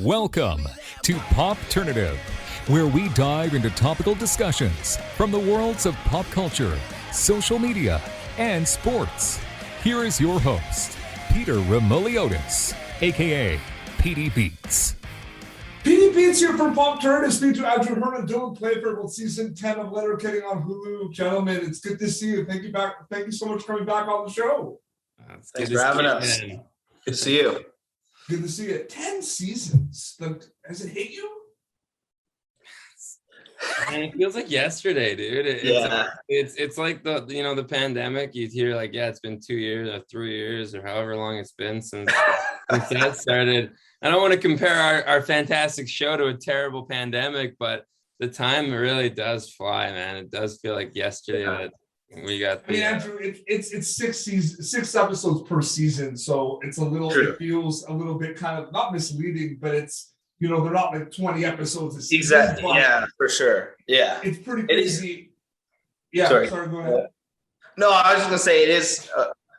Welcome to Popternative, where we dive into topical discussions from the worlds of pop culture, social media, and sports. Here is your host, Peter Remoliotis, aka PD Beats. PD Beats here from Popternative, speaking to Andrew Herr and Playfair with season 10 of Letterkenny on Hulu. Gentlemen, it's good to see you. Thank you so much for coming back on the show. Thanks for having us. Good to see you. Good to see you. 10 seasons. Has it hit you? And it feels like yesterday, dude. It's like the pandemic. You hear like, yeah, it's been 2 years or 3 years or however long it's been since that started. I don't want to compare our fantastic show to a terrible pandemic, but the time really does fly, man. It does feel like yesterday that we got. Andrew, it's 6 episodes per season, so it's it feels a little bit kind of not misleading, but it's they're not like 20 episodes a season. Exactly. Yeah, for sure. Yeah, it's pretty crazy. Sorry, go ahead. No, I was just gonna say it is.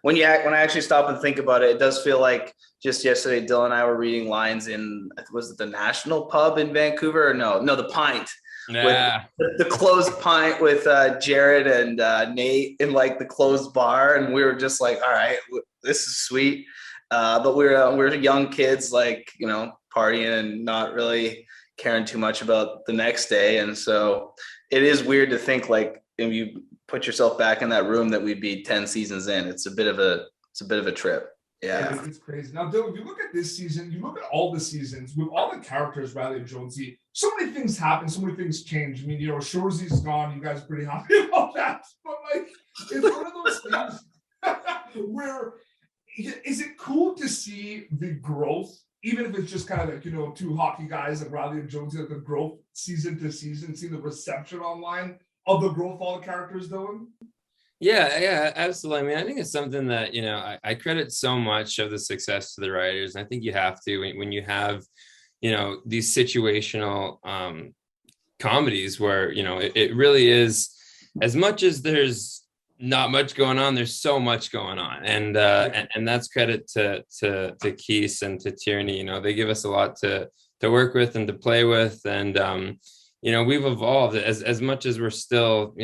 When I actually stop and think about it, it does feel like just yesterday, Dylan and I were reading lines in, was it the National Pub in Vancouver? Or no, the Pint. Yeah. With the closed Pint with Jared and Nate in like the closed bar, and we were just like, all right, this is sweet. But we're young kids, like partying and not really caring too much about the next day, and so it is weird to think like if you put yourself back in that room that we'd be 10 seasons in. It's a bit of a trip. Yeah, it's crazy. Now, Dylan, if you look at this season, you look at all the seasons with all the characters, Riley and Jonesy. So many things happen, so many things change. I mean, Shorzy's gone. You guys are pretty happy about that, but like, it's one of those things where is it cool to see the growth, even if it's just kind of like two hockey guys like Riley and Jonesy, like the growth season to season, see the reception online of the growth of all the characters, Dylan? Yeah, absolutely. I mean, I think it's something that, I credit so much of the success to the writers. And I think you have to when you have, these situational comedies where, it really is, as much as there's not much going on, there's so much going on. And that's credit to Keeso and to Tierney. They give us a lot to work with and to play with. And, we've evolved as much as we're still,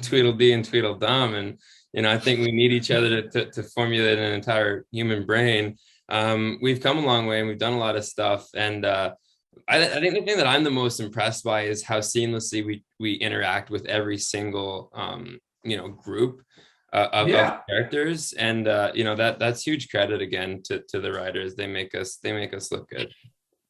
Tweedledee and Tweedledum, and I think we need each other to formulate an entire human brain. We've come a long way and we've done a lot of stuff, and I think the thing that I'm the most impressed by is how seamlessly we interact with every single group of characters, and that's huge credit again to the writers. They make us look good.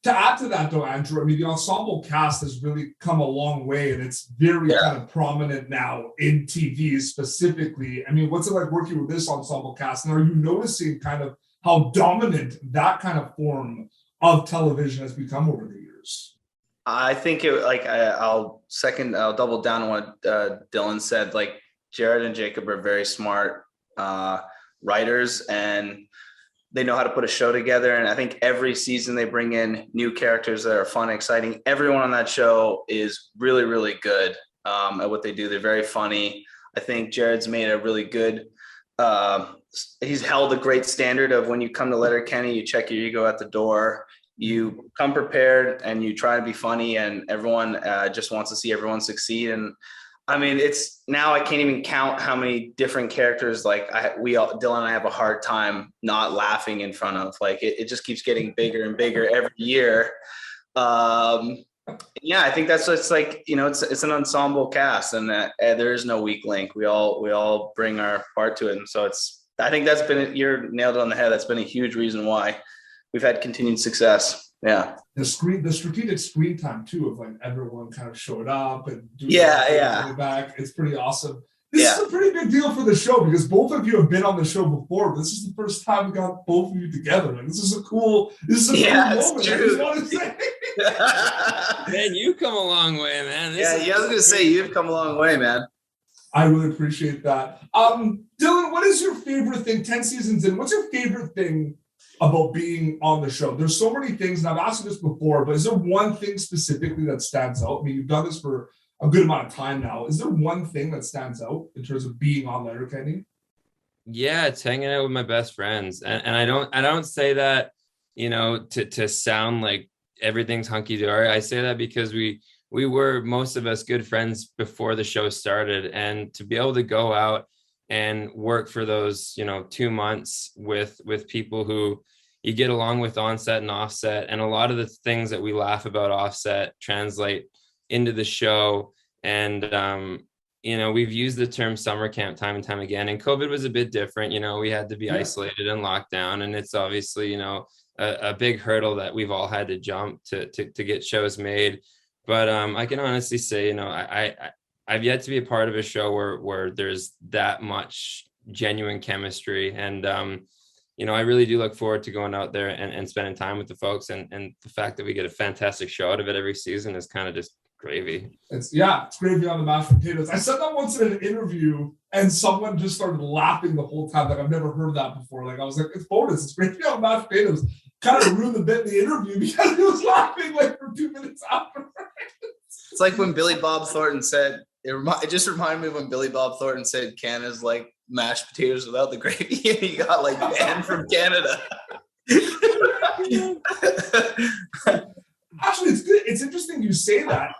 To add to that, though, Andrew, I mean, the ensemble cast has really come a long way, and it's very kind of prominent now in TV specifically. I mean, what's it like working with this ensemble cast? And are you noticing kind of how dominant that kind of form of television has become over the years? I think I'll double down on what Dylan said. Like, Jared and Jacob are very smart writers, and they know how to put a show together. And I think every season they bring in new characters that are fun, exciting. Everyone on that show is really, really good at what they do. They're very funny. I think Jared's made a really good, he's held a great standard of when you come to Letterkenny, you check your ego at the door, you come prepared and you try to be funny, and everyone just wants to see everyone succeed. And I mean, it's now I can't even count how many different characters Dylan and I have a hard time not laughing in front of. Like it just keeps getting bigger and bigger every year. I think that's what's like. It's an ensemble cast, and there is no weak link. We all bring our part to it, and so I think that's been you're nailed it on the head. That's been a huge reason why we've had continued success. Yeah. The strategic screen time too, of like everyone kind of showed up and doing back. It's pretty awesome. This is a pretty big deal for the show because both of you have been on the show before. But this is the first time we got both of you together. Like, this is a cool moment. True. I just want to say. Man, you've come a long way, man. I was gonna say you've come a long way, man. I really appreciate that. Dylan, what is your favorite thing? 10 seasons in, what's your favorite thing about being on the show? There's so many things, and I've asked you this before, but is there one thing specifically that stands out? I mean, you've done this for a good amount of time now. Is there one thing that stands out in terms of being on Letterkenny? Yeah, it's hanging out with my best friends, and I don't say that to sound like everything's hunky-dory. I say that because we were, most of us, good friends before the show started, and to be able to go out and work for those 2 months with people who you get along with on set and offset, and a lot of the things that we laugh about offset translate into the show. And we've used the term summer camp time and time again, and COVID was a bit different. We had to be isolated and locked down, and it's obviously a big hurdle that we've all had to jump to get shows made. But I can honestly say, I've yet to be a part of a show where there's that much genuine chemistry. And, I really do look forward to going out there and spending time with the folks. And the fact that we get a fantastic show out of it every season is kind of just gravy. It's gravy on the mashed potatoes. I said that once in an interview, and someone just started laughing the whole time. Like, I've never heard that before. Like, I was like, it's bonus. It's gravy on mashed potatoes. Kind of ruined the bit in the interview because he was laughing like for 2 minutes after. It's like when Billy Bob Thornton said, it just reminded me of when Billy Bob Thornton said Canada's like mashed potatoes without the gravy, and he got like banned from Canada. Actually, it's good. It's interesting you say that.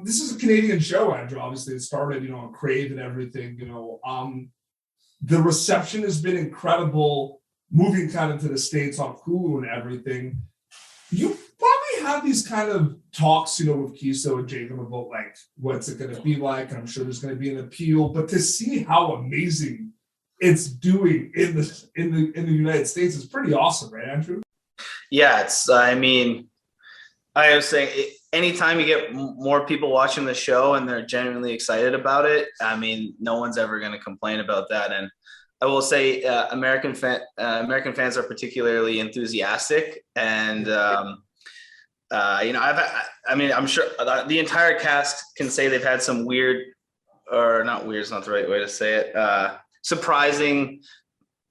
This is a Canadian show, Andrew. Obviously, it started, on Crave and everything. The reception has been incredible. Moving kind of to the States on Hulu and everything. You probably have these kind of talks, with Keeso and Jacob about like what's it going to be like. And I'm sure there's going to be an appeal, but to see how amazing it's doing in the United States is pretty awesome, right, Andrew? Yeah, I was saying, anytime you get more people watching the show and they're genuinely excited about it, no one's ever going to complain about that. And I will say, American fans are particularly enthusiastic, and I'm sure the entire cast can say they've had some weird, or not weird is not the right way to say it, surprising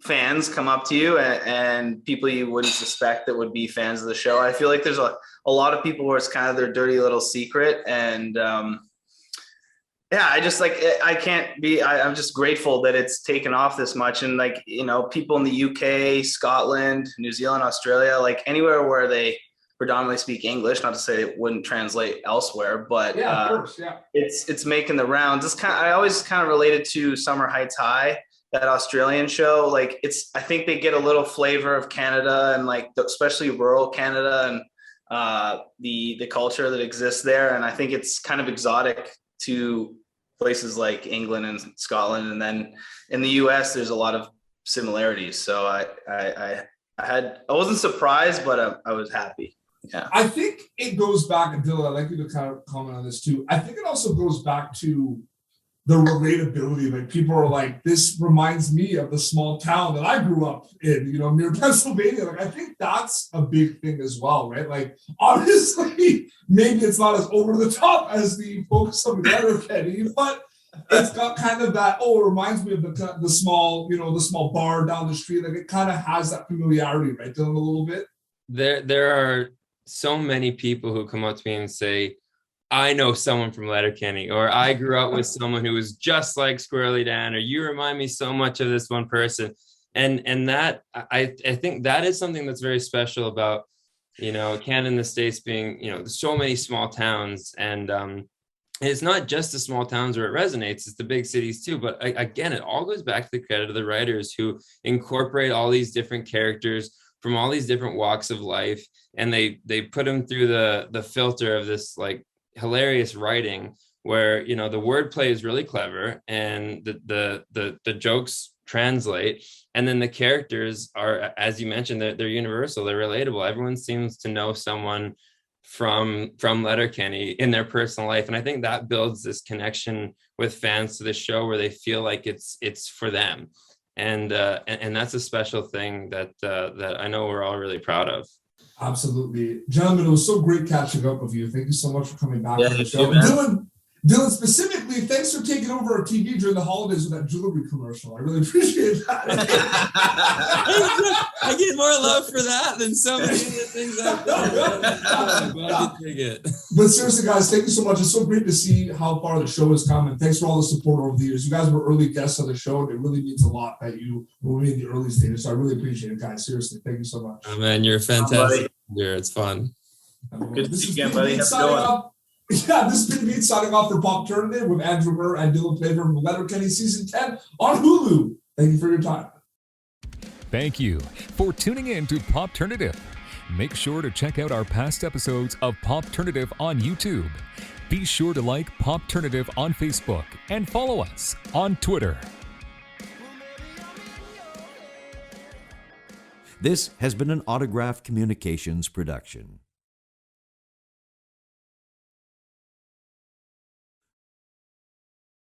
fans come up to you, and people you wouldn't suspect that would be fans of the show. I feel like there's a lot of people where it's kind of their dirty little secret, and I just I'm just grateful that it's taken off this much. And people in the UK, Scotland, New Zealand, Australia, like anywhere where they predominantly speak English, not to say it wouldn't translate elsewhere, but of course, it's making the rounds. I always kind of related to Summer Heights High, that Australian show. Like I think they get a little flavor of Canada, and especially rural Canada, and the culture that exists there. And I think it's kind of exotic to places like England and Scotland, and then in the US there's a lot of similarities. So I wasn't surprised, but I was happy. Yeah, I think it goes back, and Dylan, I'd like you to kind of comment on this too. I think it also goes back to the relatability. Like, people are like, this reminds me of the small town that I grew up in, near Pennsylvania. Like, I think that's a big thing as well, right? Like, obviously, maybe it's not as over the top as the focus of Letterkenny, but it's got kind of that, it reminds me of the small, the small bar down the street. Like, it kind of has that familiarity, right, Dylan, a little bit? There are so many people who come up to me and say, I know someone from Letterkenny, or I grew up with someone who was just like Squirrely Dan, or you remind me so much of this one person. And that, I think that is something that's very special about, Canada and the States being, so many small towns. And it's not just the small towns where it resonates, it's the big cities too. But again, it all goes back to the credit of the writers who incorporate all these different characters from all these different walks of life. And they put them through the filter of this like hilarious writing where, the wordplay is really clever and the jokes translate. And then the characters are, as you mentioned, they're universal, they're relatable. Everyone seems to know someone from Letterkenny in their personal life. And I think that builds this connection with fans to the show where they feel like it's for them. And that's a special thing that I know we're all really proud of. Absolutely. Gentlemen, it was so great catching up with you. Thank you so much for coming back on the show. Dylan, specifically, thanks for taking over our TV during the holidays with that jewelry commercial. I really appreciate that. I get more love for that than so many of the things I've done. I'm glad you dig it. But seriously, guys, thank you so much. It's so great to see how far the show has come, and thanks for all the support over the years. You guys were early guests on the show, and it really means a lot that you were in the early stages. So I really appreciate it, guys. Seriously, thank you so much. Oh, man, you're fantastic. It's fun. Good to see you again, buddy. How's it going? Yeah, this has been me signing off for Pop Alternative with Andrew Herr and Dylan Playfair from Letterkenny Season 10 on Hulu. Thank you for your time. Thank you for tuning in to Pop Alternative. Make sure to check out our past episodes of Pop Alternative on YouTube. Be sure to like Pop Alternative on Facebook and follow us on Twitter. This has been an Autograph Communications production.